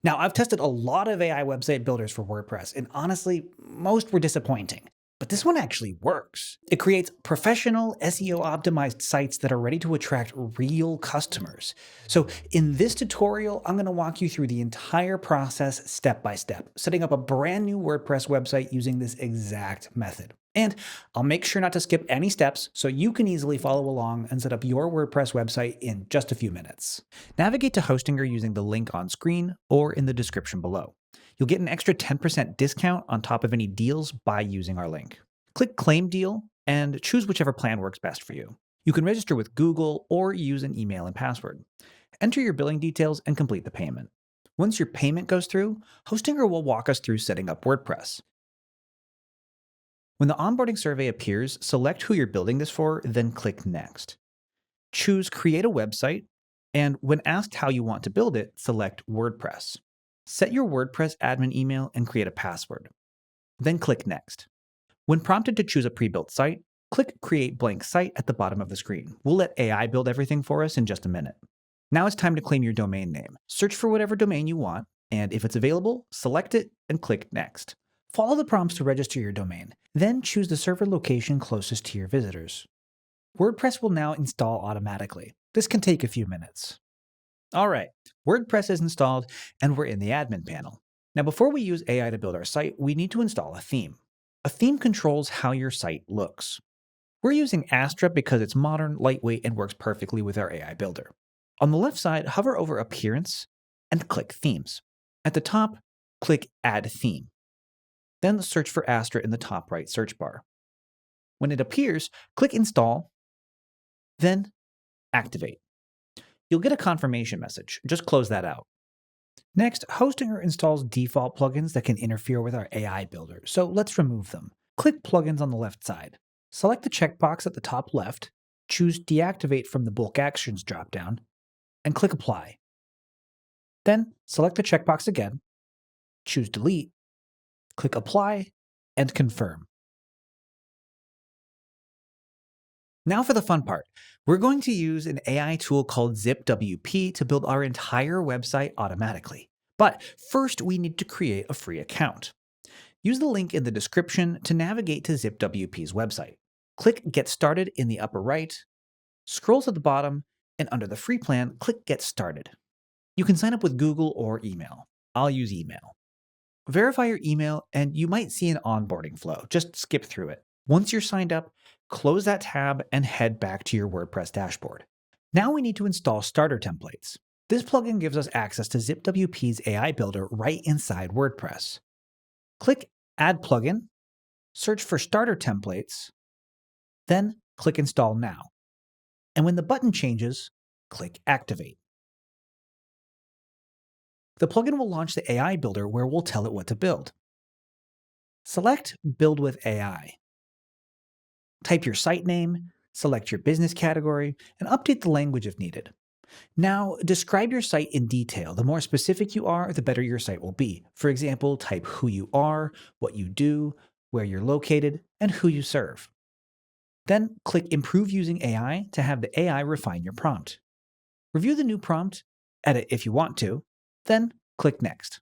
Now, I've tested a lot of AI website builders for WordPress, and honestly, most were disappointing. But this one actually works. It creates professional SEO optimized sites that are ready to attract real customers. So, in this tutorial, I'm going to walk you through the entire process step by step, setting up a brand new WordPress website using this exact method. And I'll make sure not to skip any steps so you can easily follow along and set up your WordPress website in just a few minutes. Navigate to Hostinger using the link on screen or in the description below. You'll get an extra 10% discount on top of any deals by using our link. Click Claim Deal and choose whichever plan works best for you. You can register with Google or use an email and password. Enter your billing details and complete the payment. Once your payment goes through, Hostinger will walk us through setting up WordPress. When the onboarding survey appears, select who you're building this for, then click Next. Choose Create a Website, and when asked how you want to build it, select WordPress. Set your WordPress admin email and create a password. Then click Next. When prompted to choose a pre-built site, click Create Blank Site at the bottom of the screen. We'll let AI build everything for us in just a minute. Now it's time to claim your domain name. Search for whatever domain you want, and if it's available, select it and click Next. Follow the prompts to register your domain, then choose the server location closest to your visitors. WordPress will now install automatically. This can take a few minutes. All right, WordPress is installed and we're in the admin panel. Now, before we use AI to build our site, we need to install a theme. A theme controls how your site looks. We're using Astra because it's modern, lightweight, and works perfectly with our AI builder. On the left side, hover over Appearance and click Themes. At the top, click Add Theme. Then search for Astra in the top right search bar. When it appears, click Install, then Activate. You'll get a confirmation message. Just close that out. Next, Hostinger installs default plugins that can interfere with our AI builder, so let's remove them. Click Plugins on the left side. Select the checkbox at the top left, choose Deactivate from the Bulk Actions dropdown, and click Apply. Then, select the checkbox again, choose Delete, click Apply, and Confirm. Now for the fun part. We're going to use an AI tool called ZipWP to build our entire website automatically. But first, we need to create a free account. Use the link in the description to navigate to ZipWP's website. Click Get Started in the upper right, scroll to the bottom, and under the free plan, click Get Started. You can sign up with Google or email. I'll use email. Verify your email, and you might see an onboarding flow. Just skip through it. Once you're signed up, close that tab and head back to your WordPress dashboard. Now we need to install starter templates. This plugin gives us access to ZipWP's AI builder right inside WordPress. Click Add Plugin, search for Starter Templates, then click Install Now. And when the button changes, click Activate. The plugin will launch the AI builder where we'll tell it what to build. Select Build with AI. Type your site name, select your business category, and update the language if needed. Now, describe your site in detail. The more specific you are, the better your site will be. For example, type who you are, what you do, where you're located, and who you serve. Then click Improve using AI to have the AI refine your prompt. Review the new prompt, edit if you want to, then click Next.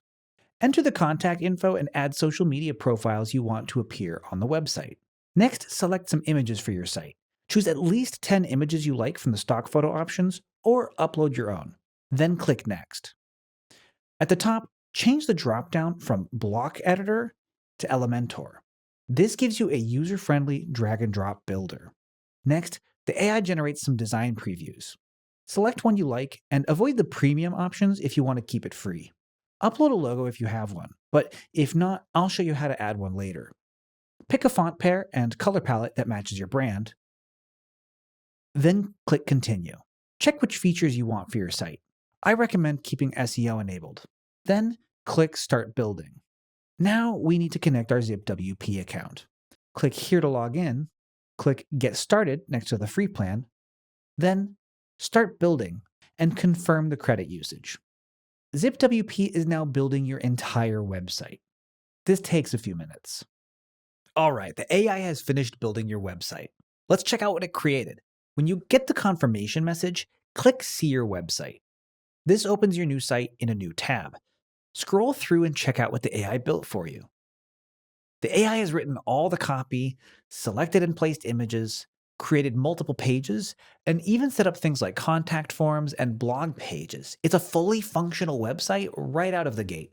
Enter the contact info and add social media profiles you want to appear on the website. Next, select some images for your site. Choose at least 10 images you like from the stock photo options, or upload your own. Then click Next. At the top, change the dropdown from Block Editor to Elementor. This gives you a user-friendly drag-and-drop builder. Next, the AI generates some design previews. Select one you like, and avoid the premium options if you want to keep it free. Upload a logo if you have one, but if not, I'll show you how to add one later. Pick a font pair and color palette that matches your brand. Then click Continue. Check which features you want for your site. I recommend keeping SEO enabled. Then click Start Building. Now we need to connect our ZipWP account. Click here to log in, click Get Started next to the free plan, then Start Building and confirm the credit usage. ZipWP is now building your entire website. This takes a few minutes. All right, the AI has finished building your website. Let's check out what it created. When you get the confirmation message, click See Your Website. This opens your new site in a new tab. Scroll through and check out what the AI built for you. The AI has written all the copy, selected and placed images, created multiple pages, and even set up things like contact forms and blog pages. It's a fully functional website right out of the gate.